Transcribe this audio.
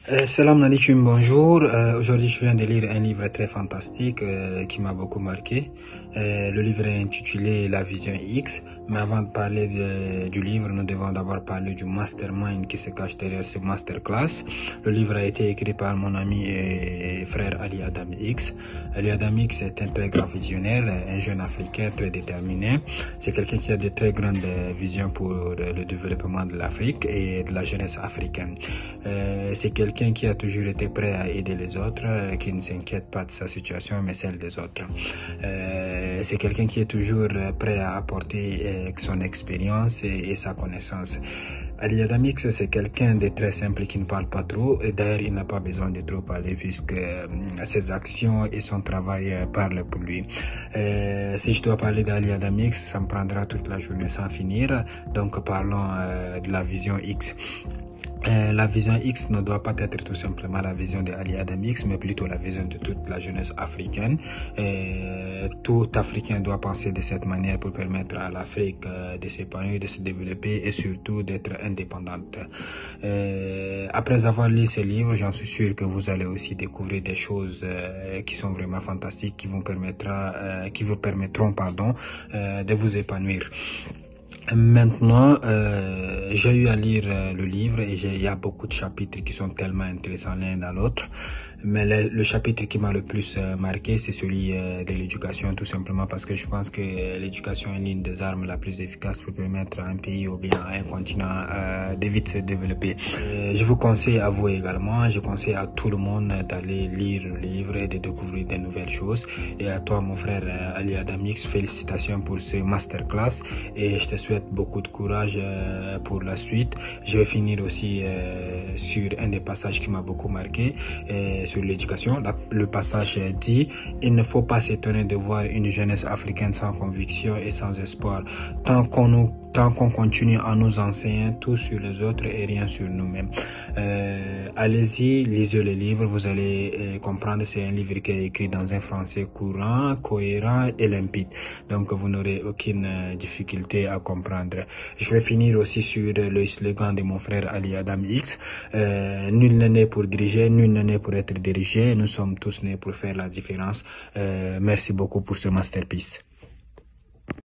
Salam alaikum, bonjour. Aujourd'hui, je viens de lire un livre très fantastique qui m'a beaucoup marqué. Le livre est intitulé La Vision X. Mais avant de parler du livre, nous devons d'abord parler du mastermind qui se cache derrière ce masterclass. Le livre a été écrit par mon ami et frère Ali Adam X. Ali Adam X est un très grand visionnaire, un jeune Africain très déterminé. C'est quelqu'un qui a de très grandes visions pour le développement de l'Afrique et de la jeunesse africaine. C'est quelqu'un qui a toujours été prêt à aider les autres, qui ne s'inquiète pas de sa situation mais celle des autres. C'est quelqu'un qui est toujours prêt à apporter son expérience et sa connaissance. Ali Adam X, c'est quelqu'un de très simple qui ne parle pas trop, et d'ailleurs il n'a pas besoin de trop parler puisque ses actions et son travail parlent pour lui. Si je dois parler d'Ali Adam X, ça me prendra toute la journée sans finir, donc parlons de la vision X. La vision X ne doit pas être tout simplement la vision de Ali Adam X, mais plutôt la vision de toute la jeunesse africaine. Tout Africain doit penser de cette manière pour permettre à l'Afrique de s'épanouir, de se développer et surtout d'être indépendante. Après avoir lu ce livre, j'en suis sûr que vous allez aussi découvrir des choses qui sont vraiment fantastiques, qui vous permettront de vous épanouir. Maintenant, j'ai eu à lire le livre et il y a beaucoup de chapitres qui sont tellement intéressants l'un dans l'autre. Mais le chapitre qui m'a le plus marqué, c'est celui de l'éducation, tout simplement parce que je pense que l'éducation est l'une des armes la plus efficace pour permettre à un pays ou bien à un continent de vite se développer. Je vous conseille à vous également, je conseille à tout le monde d'aller lire le livre et de découvrir de nouvelles choses. Et à toi, mon frère Ali Adam X, félicitations pour ce masterclass et je te souhaite beaucoup de courage pour la suite. Je vais finir aussi sur un des passages qui m'a beaucoup marqué, sur l'éducation. Le passage dit: il ne faut pas s'étonner de voir une jeunesse africaine sans conviction et sans espoir, tant qu'on continue à nous enseigner tout sur les autres et rien sur nous-mêmes. Allez-y, lisez le livre, vous allez comprendre. C'est un livre qui est écrit dans un français courant, cohérent et limpide, donc vous n'aurez aucune difficulté à comprendre. Je vais finir aussi sur le slogan de mon frère Ali Adam X: nul n'est né pour diriger, nul n'est né pour être dirigé, nous sommes tous nés pour faire la différence. Merci beaucoup pour ce masterpiece.